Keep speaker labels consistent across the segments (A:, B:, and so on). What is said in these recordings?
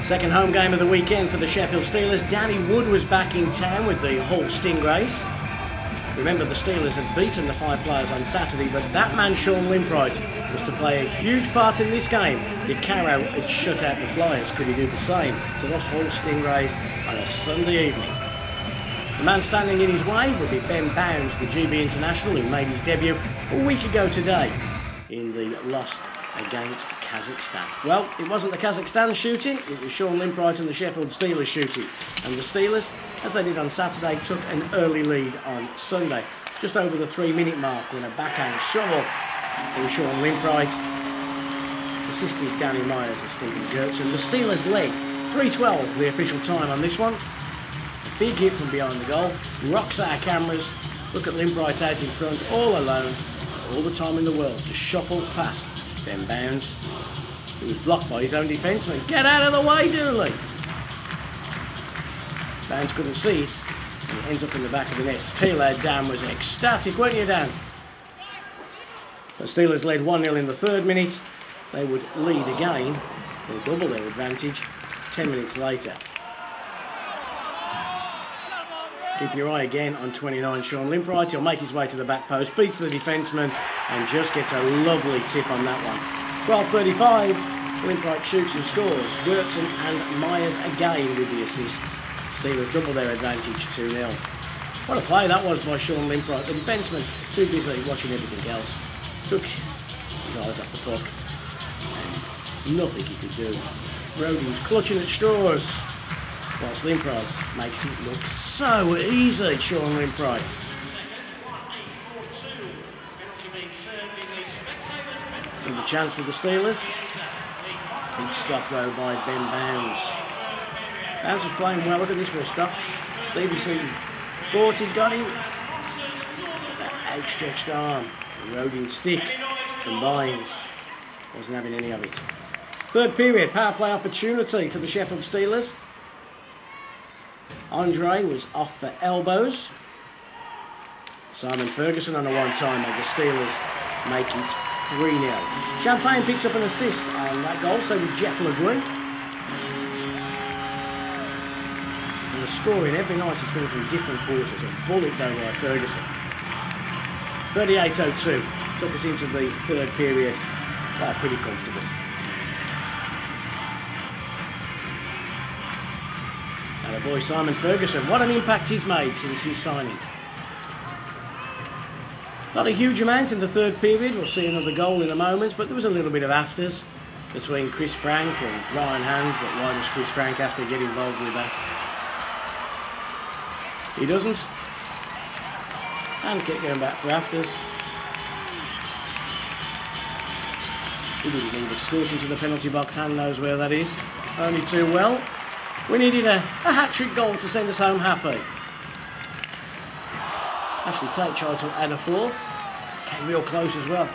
A: Second home game of the weekend for the Sheffield Steelers. Danny Wood was back in town with the Hull Stingrays. Remember, the Steelers had beaten the Five Flyers on Saturday, but that man Shawn Limpright was to play a huge part in this game. De Caro had shut out the Flyers. Could he do the same to the Hull Stingrays on a Sunday evening? The man standing in his way would be Ben Bounds, the GB international who made his debut a week ago today in the loss against Kazakhstan. Well, it wasn't the Kazakhstan shooting, it was Shawn Limpright and the Sheffield Steelers shooting. And the Steelers, as they did on Saturday, took an early lead on Sunday, just over the 3-minute mark, when a backhand shovel from Shawn Limpright assisted Danny Myers and Stephen Gertson. The Steelers led 3:12, the official time on this one. A big hit from behind the goal, rocks our cameras. Look at Limpright out in front, all alone, all the time in the world to shuffle past Ben Bounds, who was blocked by his own defenceman. Get out of the way, Dooley! Bounds couldn't see it, and it ends up in the back of the net. Steelers Dan was ecstatic, weren't you, Dan? So Steelers led 1-0 in the 3rd minute. They would lead again, or double their advantage, 10 minutes later. Keep your eye again on 29, Shawn Limpright. He'll make his way to the back post, beats the defenceman, and just gets a lovely tip on that one. 12:35, Limpright shoots and scores. Gertson and Myers again with the assists. Steelers double their advantage, 2-0. What a play that was by Shawn Limpright. The defenceman, too busy watching everything else, took his eyes off the puck, and nothing he could do. Rodin's clutching at straws, whilst Limpright makes it look so easy, Shawn Limpright. With a chance for the Steelers. Big stop though by Ben Bounds. Bounds was playing well, look at this for a stop. Stevie Seaton thought he'd got him. That outstretched arm, and Rodin's stick combines. Wasn't having any of it. 3rd period, power play opportunity for the Sheffield Steelers. Andre was off for elbows. Simon Ferguson on a one-timer. The Steelers make it 3-0. Champagne picks up an assist on that goal, so did Jeff LeGuy. And the scoring every night is coming from different quarters. A bullet though by Ferguson. 38:02 took us into the 3rd period. Well, pretty comfortable. And our boy Simon Ferguson, what an impact he's made since his signing. Not a huge amount in the 3rd period. We'll see another goal in a moment, but there was a little bit of afters between Chris Frank and Ryan Hand. But why does Chris Frank have to get involved with that? He doesn't. And kept going back for afters. He didn't need escorting to the penalty box. Hand knows where that is. Only too well. We needed a hat-trick goal to send us home happy. Ashley Tate tried to add a 4th. Came real close as well.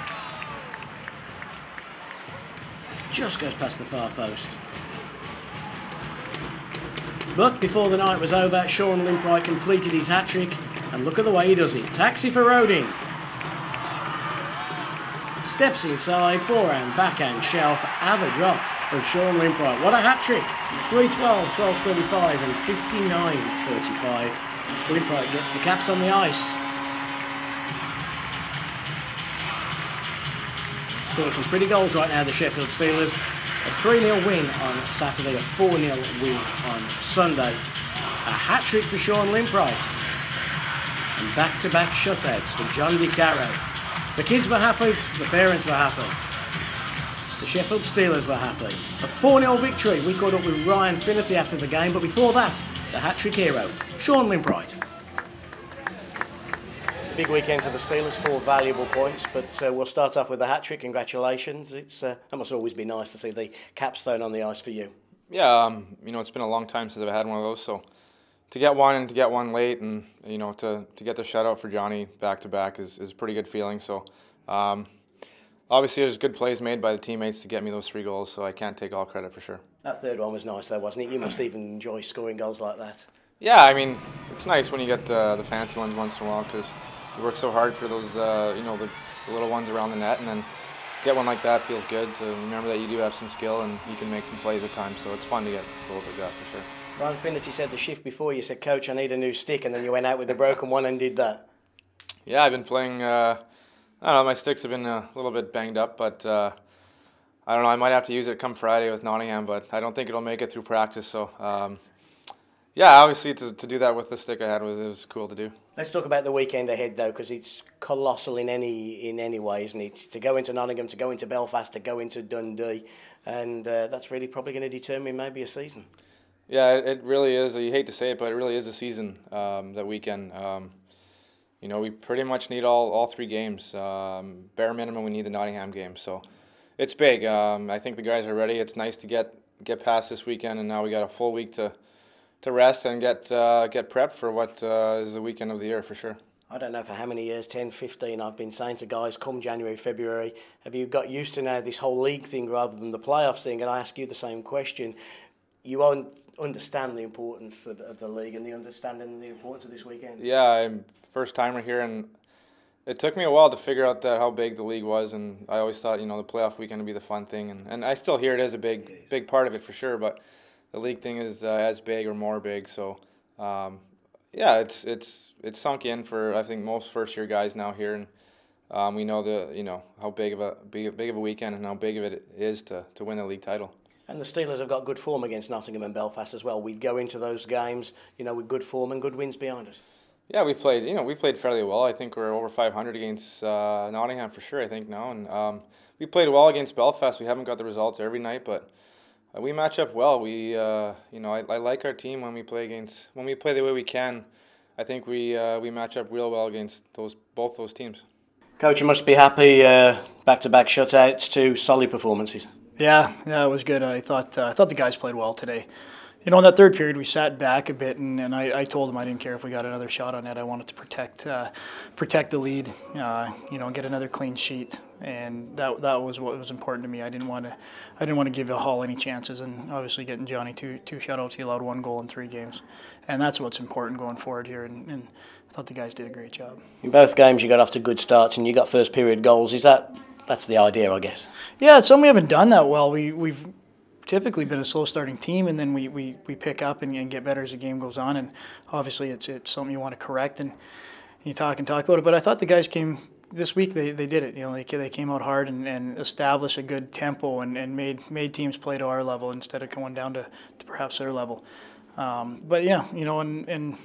A: Just goes past the far post. But before the night was over, Shawn Limpright completed his hat-trick. And look at the way he does it. Taxi for Rodin. Steps inside, forehand, backhand, shelf, have a drop of Shawn Limpright. What a hat-trick. 3:12, 12:35 and 59:35. Limpright gets the caps on the ice. Scoring some pretty goals right now, the Sheffield Steelers. A 3-0 win on Saturday, a 4-0 win on Sunday. A hat-trick for Shawn Limpright. And back-to-back shutouts for John De Caro. The kids were happy, the parents were happy. The Sheffield Steelers were happy. A 4-0 victory. We caught up with Ryan Finnerty after the game, but before that, the hat-trick hero, Shawn Limpright. Big weekend for the Steelers, 4 valuable points, but we'll start off with the hat-trick. Congratulations. That must always be nice to see the capstone on the ice for you.
B: Yeah, you know, it's been a long time since I've had one of those, so to get one and to get one late and, you know, to get the shutout for Johnny back-to-back is a pretty good feeling. So, obviously, there's good plays made by the teammates to get me those 3 goals, so I can't take all credit for sure. That 3rd one was nice, though, wasn't it? You must even enjoy scoring goals like that. Yeah, I mean, it's nice when you get the fancy ones once in a while because you work so hard for those, you know, the little ones around the net, and then get one like that feels good to remember that you do have some skill and you can make some plays at times. So it's fun to get goals like that for sure.
A: Ryan Finnerty said the shift before you said, "Coach, I need a new stick," and then you went out with a broken one and did that.
B: Yeah, I've been playing. I don't know. My sticks have been a little bit banged up, but I don't know. I might have to use it come Friday with Nottingham, but I don't think it'll make it through practice. So yeah, obviously to do that with the stick I had was cool to do.
A: Let's talk about the weekend ahead, though, because it's colossal in any way, isn't it? To go into Nottingham, to go into Belfast, to go into Dundee, and that's really probably going to determine maybe a season.
B: Yeah, it really is. You hate to say it, but it really is a season, that weekend. You know, we pretty much need all 3 games. Bare minimum, we need the Nottingham game. So it's big. I think the guys are ready. It's nice to get past this weekend, and now we got a full week to rest and get prepped for what is the weekend of the year for sure.
A: I don't know for how many years, 10, 15, I've been saying to guys, come January, February, have you got used to now this whole league thing rather than the playoffs thing? And I ask you the same question. You won't understand the importance of the league and the understanding the importance of this weekend.
B: Yeah, I'm first timer here, and it took me a while to figure out how big the league was, and I always thought, you know, the playoff weekend would be the fun thing, and I still hear it is a big part of it for sure, but the league thing is as big or more big. So yeah, it's sunk in for I think most first year guys now here, and we know how big of a weekend and how big of it is to win the league title.
A: And the Steelers have got good form against Nottingham and Belfast as well. We'd go into those games, you know, with good form and good wins behind us.
B: Yeah, we played fairly well. I think we're over 500 against Nottingham for sure, I think now, and we played well against Belfast. We haven't got the results every night, but we match up well. I like our team when we play the way we can. I think we match up real well against both those teams.
A: Coach, you must be happy. Back-to-back shutouts, 2 solid performances.
C: Yeah, it was good. I thought the guys played well today. You know, in that third period, we sat back a bit, and I told them I didn't care if we got another shot on net. I wanted to protect the lead, get another clean sheet, and that was what was important to me. I didn't want to give Hull any chances, and obviously getting Johnny two shutouts, he allowed 1 goal in 3 games, and that's what's important going forward here. And I thought the guys did a great job. In
A: both games, you got off to good starts, and you got first period goals. That's the idea, I guess?
C: Yeah, it's something we haven't done that well. We've typically been a slow starting team, and then we pick up and get better as the game goes on, and obviously it's something you want to correct, and you talk about it. But I thought the guys came this week, they did it. You know, they came out hard and established a good tempo and made teams play to our level instead of going down to perhaps their level. But yeah, you know, and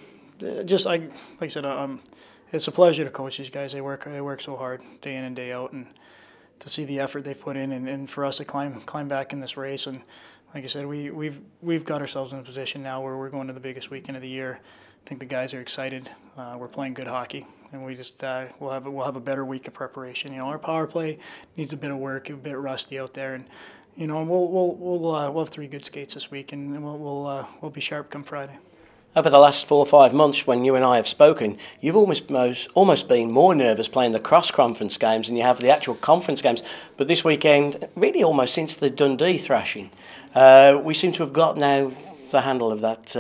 C: just like I said, it's a pleasure to coach these guys. They work so hard day in and day out, and to see the effort they've put in, and for us to climb back in this race. And like I said, we've got ourselves in a position now where we're going to the biggest weekend of the year. I think the guys are excited. We're playing good hockey, and we just we'll have a better week of preparation. You know, our power play needs a bit of work, a bit rusty out there, and you know, we'll have 3 good skates this week, and we'll be sharp come Friday.
A: Over the last 4 or 5 months, when you and I have spoken, you've almost been more nervous playing the cross-conference games than you have the actual conference games. But this weekend, really almost since the Dundee thrashing, we seem to have got now the handle of that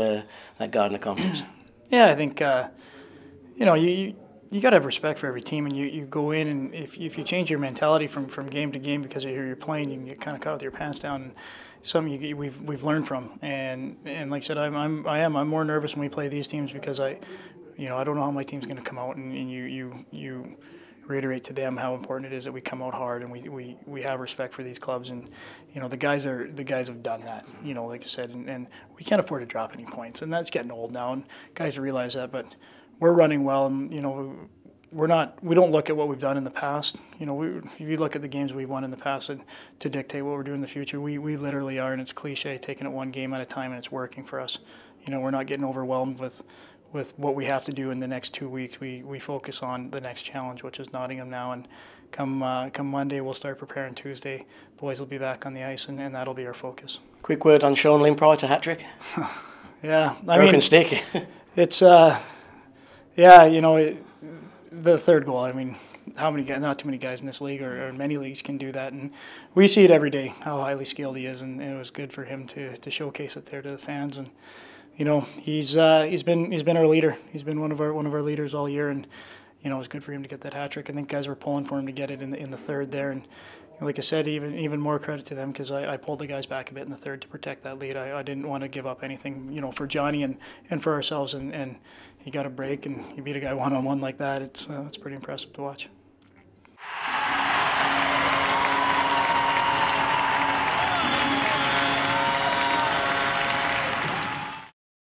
A: Gardner Conference.
C: Yeah, I think you got to have respect for every team, and you go in, and if you change your mentality from game to game because of who you're playing, you can get kind of caught with your pants down. And something we've learned from, and like I said, I'm more nervous when we play these teams because I don't know how my team's going to come out, and you reiterate to them how important it is that we come out hard and we have respect for these clubs, and you know the guys have done that, you know, like I said, and we can't afford to drop any points, and that's getting old now, and guys realize that, but we're running well, and you know we don't look at what we've done in the past. You know, if you look at the games we've won in the past and to dictate what we're doing in the future, we literally are, and it's cliche, taking it 1 game at a time, and it's working for us. You know, we're not getting overwhelmed with what we have to do in the next 2 weeks. We focus on the next challenge, which is Nottingham now, and come Monday we'll start preparing. Tuesday, boys will be back on the ice, and that'll be our focus.
A: Quick word on Shawn Limpright, a hat-trick?
C: Yeah.
A: Broken stick.
C: It's, yeah, you know, the third goal, I mean, not too many guys in this league or many leagues can do that, and we see it every day how highly skilled he is, and it was good for him to showcase it there to the fans. And you know, he's been our leader. He's been one of our leaders all year, and it was good for him to get that hat trick. I think guys were pulling for him to get it in the third there, and like I said, even more credit to them because I pulled the guys back a bit in the third to protect that lead. I didn't want to give up anything, for Johnny and for ourselves, and he got a break and he beat a guy one-on-one like that. It's pretty impressive to watch.